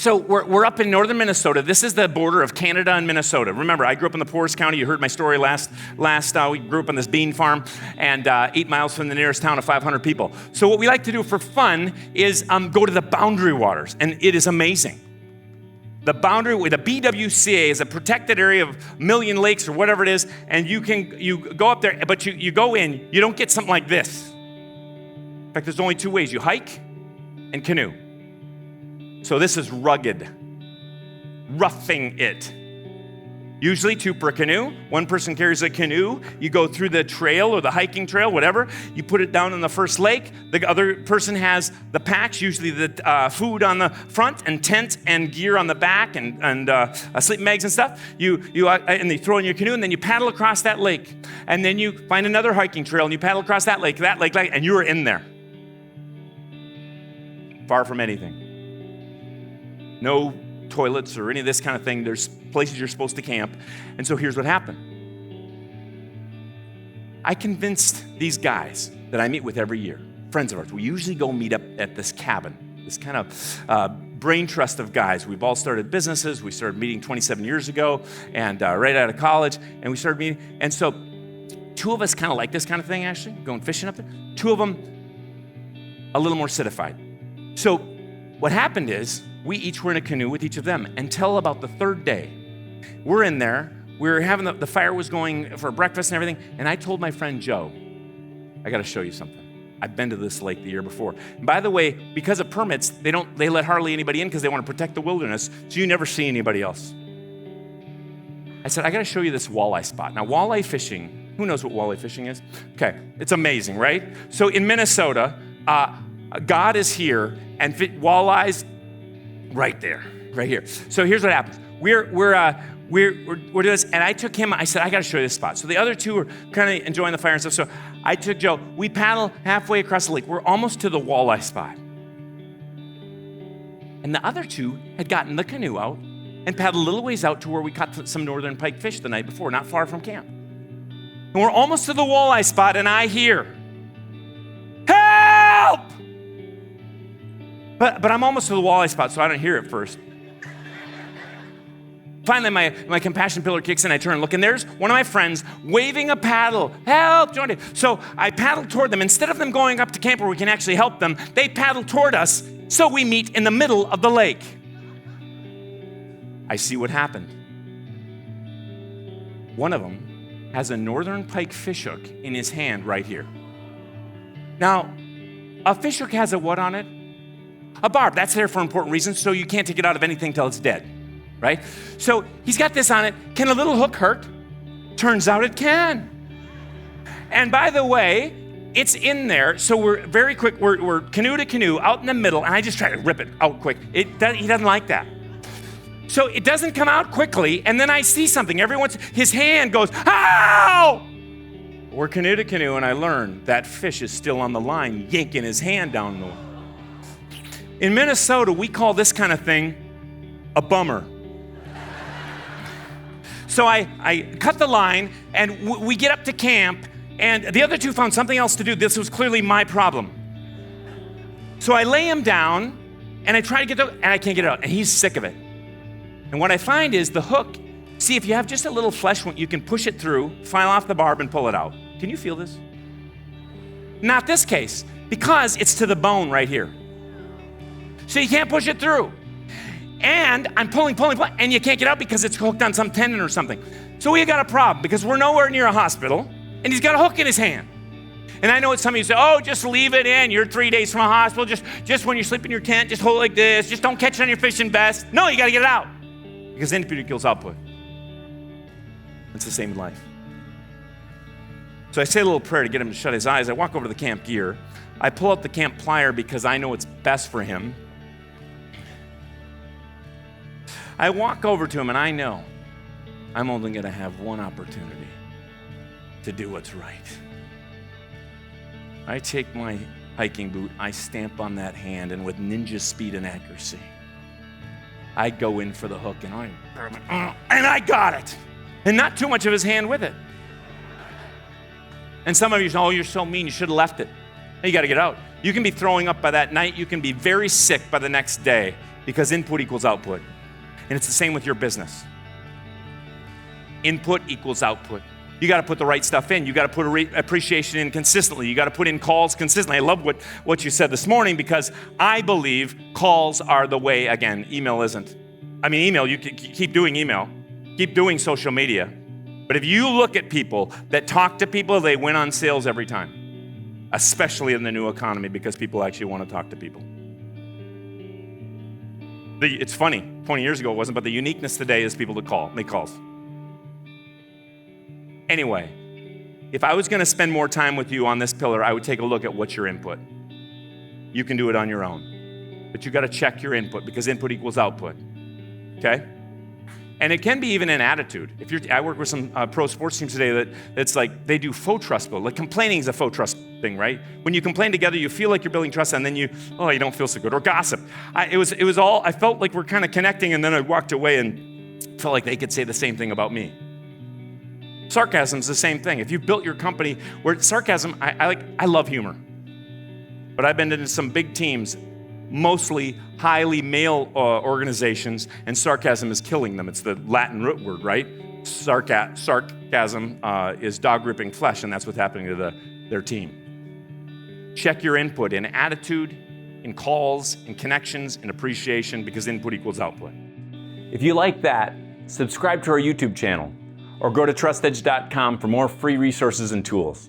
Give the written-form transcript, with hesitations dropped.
So we're up in northern Minnesota. This is the border of Canada and Minnesota. Remember, I grew up in the poorest county. You heard my story last. We grew up on this bean farm and 8 miles from the nearest town of 500 people. So what we like to do for fun is go to the Boundary Waters, and it is amazing. The BWCA is a protected area of Million Lakes or whatever it is, and you go up there, but you go in, you don't get something like this. In fact, there's only 2 ways. You hike and canoe. So this is rugged, roughing it. Usually 2 per canoe. 1 person carries a canoe. You go through the trail or the hiking trail, whatever. You put it down in the first lake. The other person has the packs, usually the food on the front and tent and gear on the back and sleeping bags and stuff. And they throw in your canoe and then you paddle across that lake. And then you find another hiking trail and you paddle across that lake, and you're in there. Far from anything. No toilets or any of this kind of thing. There's places you're supposed to camp. And so here's what happened. I convinced these guys that I meet with every year, friends of ours. We usually go meet up at this cabin, this kind of brain trust of guys. We've all started businesses. We started meeting 27 years ago and right out of college, and we started meeting. And so 2 of us kind of like this kind of thing, actually, going fishing up there. 2 of them a little more citified. So what happened is, we each were in a canoe with each of them until about the 3rd day. We're in there. We were having the fire was going for breakfast and everything. And I told my friend Joe, I got to show you something. I've been to this lake the year before. And by the way, because of permits, they let hardly anybody in because they want to protect the wilderness. So you never see anybody else. I said, I got to show you this walleye spot. Now, walleye fishing, who knows what walleye fishing is? Okay, it's amazing, right? So in Minnesota, God is here and walleyes right there, right here. So here's what happens. We're doing this, and I took him. I said, I got to show you this spot. So the other 2 were kind of enjoying the fire and stuff. So I took Joe. We paddle halfway across the lake. We're almost to the walleye spot, and the other 2 had gotten the canoe out and paddled a little ways out to where we caught some northern pike fish the night before, not far from camp. And we're almost to the walleye spot, and I hear, "Help!" But I'm almost to the walleye spot, so I don't hear it first. Finally, my compassion pillar kicks in. I turn and look, and there's one of my friends waving a paddle. Help, join me. So I paddle toward them. Instead of them going up to camp where we can actually help them, they paddle toward us, so we meet in the middle of the lake. I see what happened. One of them has a northern pike fishhook in his hand right here. Now, a fishhook has a what on it? A barb. That's there for important reasons, so you can't take it out of anything till it's dead, right? So he's got this on it. Can a little hook hurt? Turns out it can. And by the way, it's in there, so we're very quick. We're canoe to canoe out in the middle, and I just try to rip it out quick. He doesn't like that. So it doesn't come out quickly, and then I see something. His hand goes, ow! We're canoe to canoe, and I learn that fish is still on the line, yanking his hand down the line. In Minnesota, we call this kind of thing a bummer. So I cut the line, and we get up to camp, and the other 2 found something else to do. This was clearly my problem. So I lay him down, and I try to get it, and I can't get it out, and he's sick of it. And what I find is the hook, see, if you have just a little flesh wound, you can push it through, file off the barb, and pull it out. Can you feel this? Not this case, because it's to the bone right here. So you can't push it through. And I'm pulling, and you can't get out because it's hooked on some tendon or something. So we got a problem because we're nowhere near a hospital, and he's got a hook in his hand. And I know what some of you say, oh, just leave it in. You're 3 days from a hospital. Just when you sleep in your tent, just hold it like this. Just don't catch it on your fishing vest. No, you got to get it out because input equals output. It's the same in life. So I say a little prayer to get him to shut his eyes. I walk over to the camp gear. I pull out the camp plier because I know it's best for him. I walk over to him, and I know I'm only going to have one opportunity to do what's right. I take my hiking boot, I stamp on that hand, and with ninja speed and accuracy, I go in for the hook, and I got it. And not too much of his hand with it. And some of you say, oh, you're so mean, you should have left it. You got to get out. You can be throwing up by that night. You can be very sick by the next day. because input equals output. And it's the same with your business. Input equals output. You got to put the right stuff in. You got to put appreciation in consistently. You got to put in calls consistently. I love what you said this morning, because I believe calls are the way. Again, email isn't. I mean, email, you can keep doing email, keep doing social media. But if you look at people that talk to people, they win on sales every time, especially in the new economy, because people actually want to talk to people. It's funny, 20 years ago it wasn't, but the uniqueness today is people to make calls. Anyway, if I was going to spend more time with you on this pillar, I would take a look at what's your input. You can do it on your own, but you got to check your input, because input equals output, okay? And it can be even an attitude. I work with some pro sports teams today that it's like they do faux trust build. Like complaining is a faux trust thing, right? When you complain together, you feel like you're building trust, and then you don't feel so good. Or gossip. I felt like we're kind of connecting, and then I walked away and felt like they could say the same thing about me. Sarcasm is the same thing. If you built your company where sarcasm, I love humor. But I've been into some big teams, mostly highly male organizations, and sarcasm is killing them. It's the Latin root word, right? Sarcasm is dog ripping flesh, and that's what's happening to their team. Check your input in attitude, in calls, in connections, in appreciation, because input equals output. If you like that, subscribe to our YouTube channel, or go to trustedge.com for more free resources and tools.